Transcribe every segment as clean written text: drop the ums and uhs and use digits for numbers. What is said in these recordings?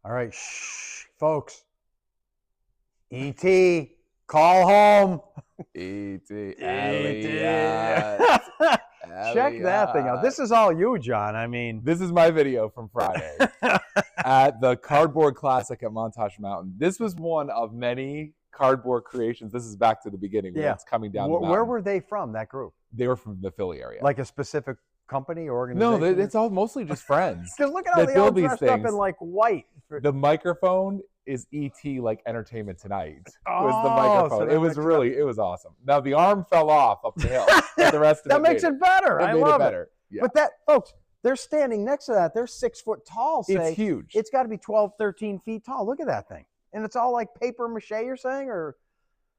All right, shh, folks. E.T., call home. E.T. Elliot. Check that thing out. This is all you, John. I mean, this is my video from Friday at the Cardboard Classic at Montage Mountain. This was one of many cardboard creations. This is back to the beginning when it's coming down the mountain. Where were they from, that group? They were from the Philly area. Like a specific company or organization? No, it's all mostly just friends. Because look at how they all dressed up in like white. The microphone is E.T. like Entertainment Tonight. Was the microphone. So it was awesome. Now the arm fell off up the hill. But the rest of that makes it better. I love it. Yeah. But that, folks, they're standing next to that. They're 6 foot tall. It's huge. It's got to be 12, 13 feet tall. Look at that thing. And it's all like paper mache, you're saying, or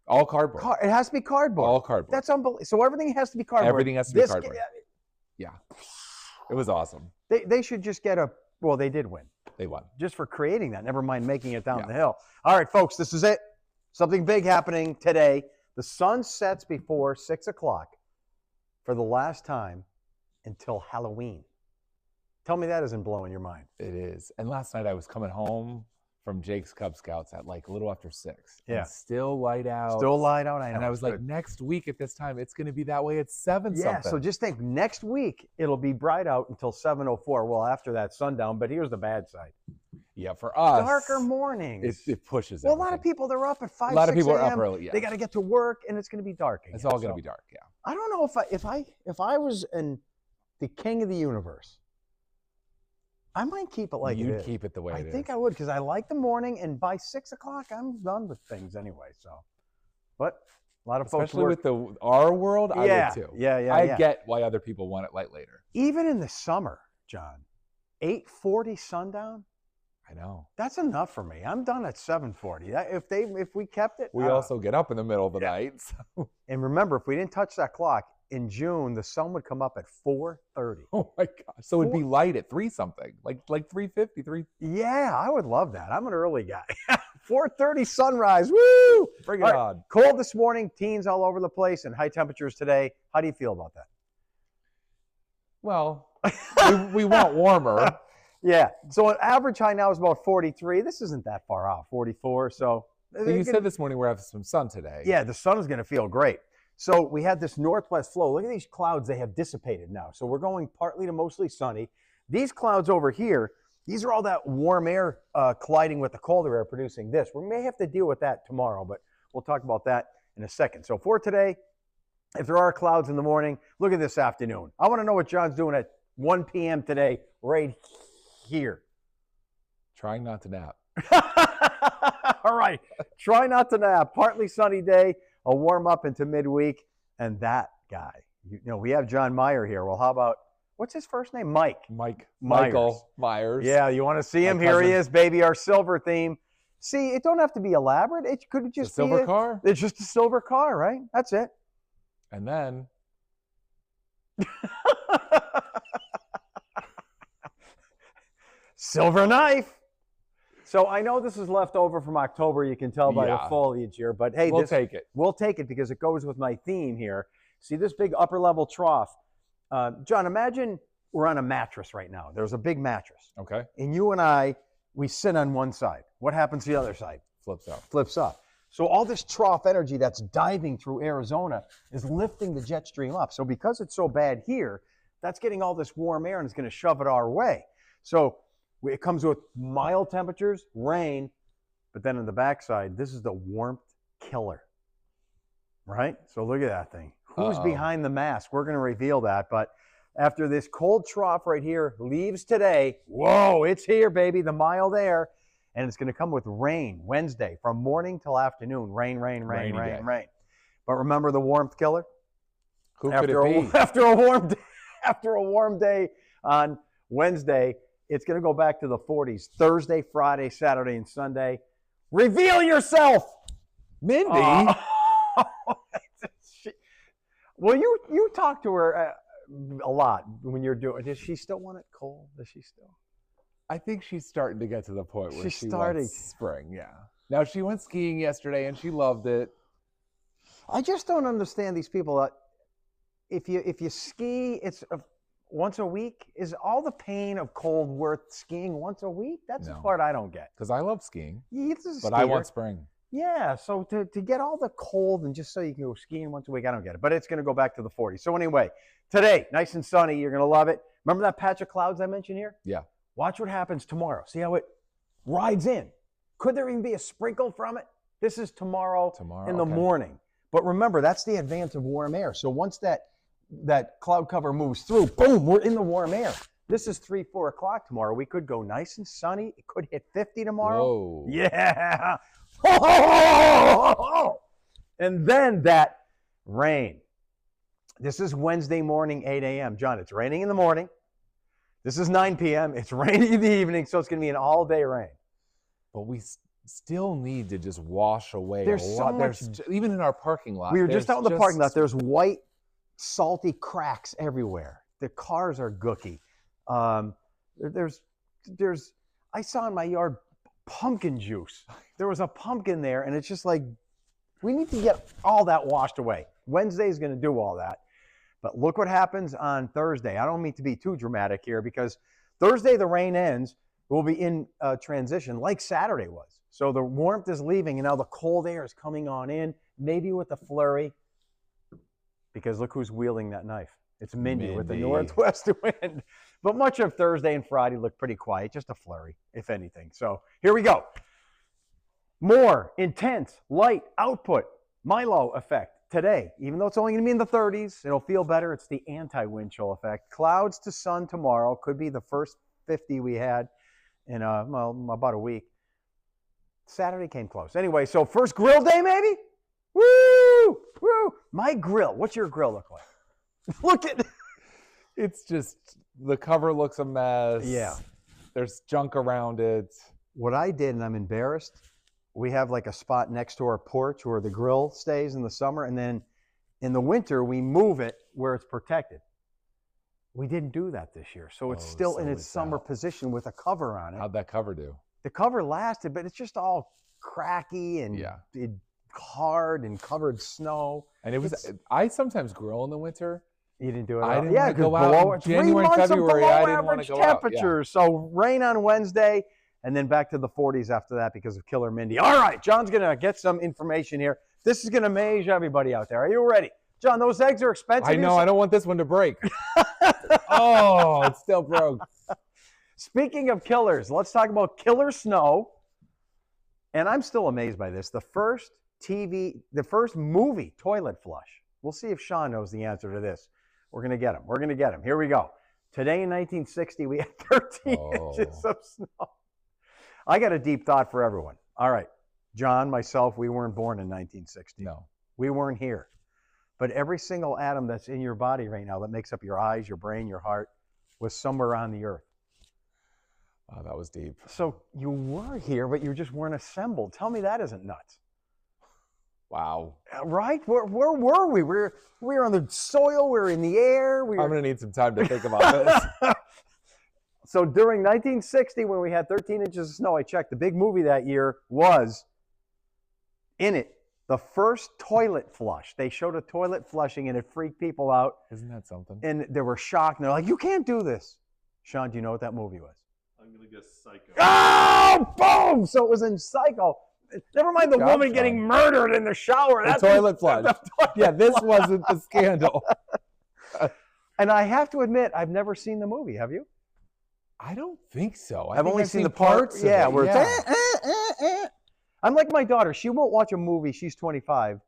all cardboard. It has to be cardboard. All cardboard. That's unbelievable. So everything has to be cardboard. Everything has to be cardboard. Yeah. It was awesome. They should just get a. Well, they did win. They won. Just for creating that. Never mind making it down the hill. All right, folks, this is it. Something big happening today. The sun sets before 6 o'clock for the last time until Halloween. Tell me that isn't blowing your mind. It is. And last night I was coming home from Jake's Cub Scouts at like a little after 6. Yeah. Still light out. Still light out, I know. And I was like, next week at this time, it's going to be that way at 7 something. Yeah, so just think, next week, it'll be bright out until 7:04. Well, after that, sundown. But here's the bad side. Yeah, for us. Darker mornings. It pushes Well, a lot of people, they're up at 5, 6 A lot of people a.m. are up early, yeah. They got to get to work, and it's going to be dark again. It's all going to be dark, yeah. I don't know if I was the king of the universe, I might keep it like it is. You'd keep it the way it is. I think I would, because I like the morning, and by 6 o'clock, I'm done with things anyway. So, but a lot of folks especially with our world, I would too. Yeah. I get why other people want it light later. Even in the summer, John, 8:40 sundown. I know. That's enough for me. I'm done at 7:40. If we kept it, we also get up in the middle of the night. So. And remember, if we didn't touch that clock in June, the sun would come up at 4:30. Oh my gosh! So it'd be light at 3 something, like 3:50, 3. Yeah, I would love that. I'm an early guy. 4:30 sunrise. Woo! Bring it on. Cold this morning, teens all over the place, and high temperatures today. How do you feel about that? Well, we want warmer. Yeah. So an average high now is about 43. This isn't that far off, 44. So you said this morning we're having some sun today. Yeah, the sun is going to feel great. So we had this northwest flow. Look at these clouds. They have dissipated now. So we're going partly to mostly sunny. These clouds over here, these are all that warm air colliding with the colder air producing this. We may have to deal with that tomorrow, but we'll talk about that in a second. So for today, if there are clouds in the morning, look at this afternoon. I want to know what John's doing at 1 p.m. today right here. Trying not to nap. All right. Try not to nap. Partly sunny day, a warm up into midweek, and that guy. You know, we have John Meyer here. Well, how about, what's his first name? Michael Myers. Yeah, you want to see him? Here he is, baby, our silver theme. See, it don't have to be elaborate. It could just be a silver car. It's just a silver car, right? That's it. And then silver knife. So I know this is left over from October. You can tell by the foliage here, but hey, we'll take it. We'll take it because it goes with my theme here. See this big upper level trough. John, imagine we're on a mattress right now. There's a big mattress. Okay. And you and I, we sit on one side. What happens to the other side? Flips up. Flips up. So all this trough energy that's diving through Arizona is lifting the jet stream up. So because it's so bad here, that's getting all this warm air and it's going to shove it our way. So it comes with mild temperatures, rain, but then on the backside, this is the warmth killer, right? So look at that thing. Who's behind the mask? We're going to reveal that, but after this cold trough right here leaves today, whoa, it's here, baby, the mild air, and it's going to come with rain Wednesday from morning till afternoon. Rain. But remember the warmth killer? Who could it be? After a warm day on Wednesday, it's going to go back to the 40s. Thursday, Friday, Saturday, and Sunday. Reveal yourself! Mindy? Well, you talk to her a lot when you're doing. Does she still want it cold? Does she still? I think she's starting to get to the point where she wants spring. Yeah. Now she went skiing yesterday and she loved it. I just don't understand these people that if you ski, it's once a week? Is all the pain of cold worth skiing once a week? That's the part I don't get. Because I love skiing, But I want spring. Yeah, so to get all the cold and just so you can go skiing once a week, I don't get it. But it's going to go back to the 40s. So anyway, today, nice and sunny. You're going to love it. Remember that patch of clouds I mentioned here? Yeah. Watch what happens tomorrow. See how it rides in. Could there even be a sprinkle from it? This is tomorrow in the morning. But remember, that's the advance of warm air. So once that cloud cover moves through, boom, we're in the warm air. This is 3, 4 o'clock tomorrow. We could go nice and sunny. It could hit 50 tomorrow. Whoa. Yeah. And then that rain. This is Wednesday morning, 8 a.m. John, it's raining in the morning. This is 9 p.m. It's raining in the evening, so it's going to be an all-day rain. But we still need to just wash away There's a so lot. much. Even in our parking lot. We were just out in the parking lot. There's white, salty cracks everywhere. The cars are gooky. I saw in my yard pumpkin juice. There was a pumpkin there, and it's just like, we need to get all that washed away. Wednesday is going to do all that. But look what happens on Thursday. I don't mean to be too dramatic here, because Thursday the rain ends. We'll be in transition like Saturday was. So the warmth is leaving, and now the cold air is coming on in, maybe with a flurry. Because look who's wielding that knife. It's Mindy with the northwest wind. But much of Thursday and Friday look pretty quiet, just a flurry, if anything. So here we go. More intense light output, Milo effect today. Even though it's only going to be in the 30s, it'll feel better. It's the anti-wind chill effect. Clouds to sun tomorrow. Could be the first 50 we had in about a week. Saturday came close. Anyway, so first grill day maybe? Woo! Woo! My grill. What's your grill look like? Look at it. It's just, the cover looks a mess. Yeah. There's junk around it. What I did, and I'm embarrassed, we have like a spot next to our porch where the grill stays in the summer, and then in the winter we move it where it's protected. We didn't do that this year, so it's still in its summer position with a cover on it. How'd that cover do? The cover lasted, but it's just all cracky and hard and covered snow. And it was. I sometimes grill in the winter. You didn't do it. I didn't want to go out in January, February. I didn't want to go temperatures. out. Yeah. So rain on Wednesday, and then back to the 40s after that because of Killer Mindy. All right, John's gonna get some information here. This is gonna amaze everybody out there. Are you ready, John? Those eggs are expensive. I know. I don't want this one to break. Oh, it's still broke. Speaking of killers, let's talk about killer snow. And I'm still amazed by this. The first movie toilet flush. We'll see if Sean knows the answer to this. We're going to get him. We're going to get him. Here we go. Today in 1960, we had 13 inches of snow. I got a deep thought for everyone. All right. John, myself, we weren't born in 1960. No. We weren't here. But every single atom that's in your body right now that makes up your eyes, your brain, your heart, was somewhere on the earth. Wow, that was deep. So you were here, but you just weren't assembled. Tell me that isn't nuts. Wow. Right? Where were we? We were on the soil. We were in the air. I'm going to need some time to think about this. So during 1960, when we had 13 inches of snow, I checked. The big movie that year was, in it, the first toilet flush. They showed a toilet flushing, and it freaked people out. Isn't that something? And they were shocked. And they're like, you can't do this. Sean, do you know what that movie was? I'm going to guess Psycho. Oh, boom! So it was in Psycho. Never mind the woman getting murdered in the shower. The toilet flush. Yeah, this wasn't the scandal. And I have to admit, I've never seen the movie. Have you? I don't think so. I've only seen the parts. Yeah, where it's I'm like my daughter. She won't watch a movie. She's 25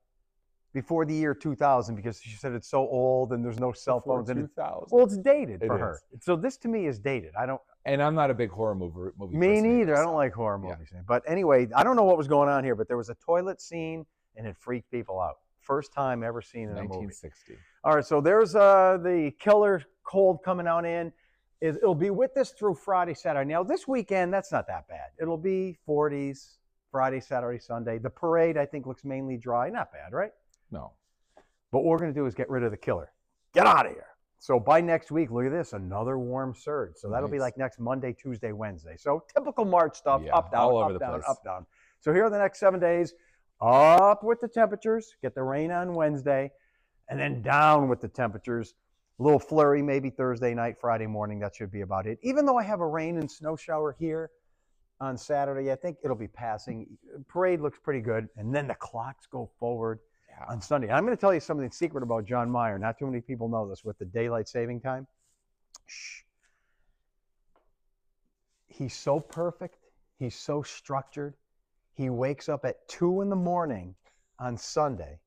before the year 2000 because she said it's so old and there's no cell phones. Before 2000. Well, it's dated for her. So this to me is dated. I don't. And I'm not a big horror movie Me person neither. either, I don't like horror movies. Yeah. But anyway, I don't know what was going on here, but there was a toilet scene and it freaked people out. First time ever seen in a movie. 1960. All right, so there's the killer cold coming on in. It'll be with us through Friday, Saturday. Now, this weekend, that's not that bad. It'll be 40s, Friday, Saturday, Sunday. The parade, I think, looks mainly dry. Not bad, right? No. But what we're going to do is get rid of the killer. Get out of here. So by next week, look at this, another warm surge. So that'll be like next Monday, Tuesday, Wednesday. So typical March stuff, up, down, all over up, the down, place. up, down. So here are the next 7 days. Up with the temperatures, get the rain on Wednesday, and then down with the temperatures. A little flurry maybe Thursday night, Friday morning. That should be about it. Even though I have a rain and snow shower here on Saturday, I think it'll be passing. Parade looks pretty good. And then the clocks go forward on Sunday. I'm going to tell you something secret about John Mayer. Not too many people know this with the daylight saving time. Shh. He's so perfect. He's so structured. He wakes up at 2 in the morning on Sunday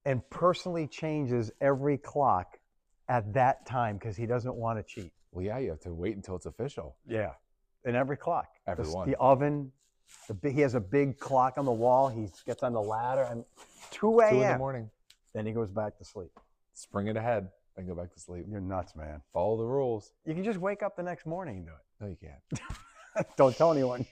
and personally changes every clock at that time because he doesn't want to cheat. Well, yeah, you have to wait until it's official. Yeah, and every clock. Everyone. The oven. He has a big clock on the wall. He gets on the ladder and 2 a.m. 2 in the morning. Then he goes back to sleep. Spring it ahead, then go back to sleep. You're nuts, man. Follow the rules. You can just wake up the next morning and do it. No, you can't. Don't tell anyone.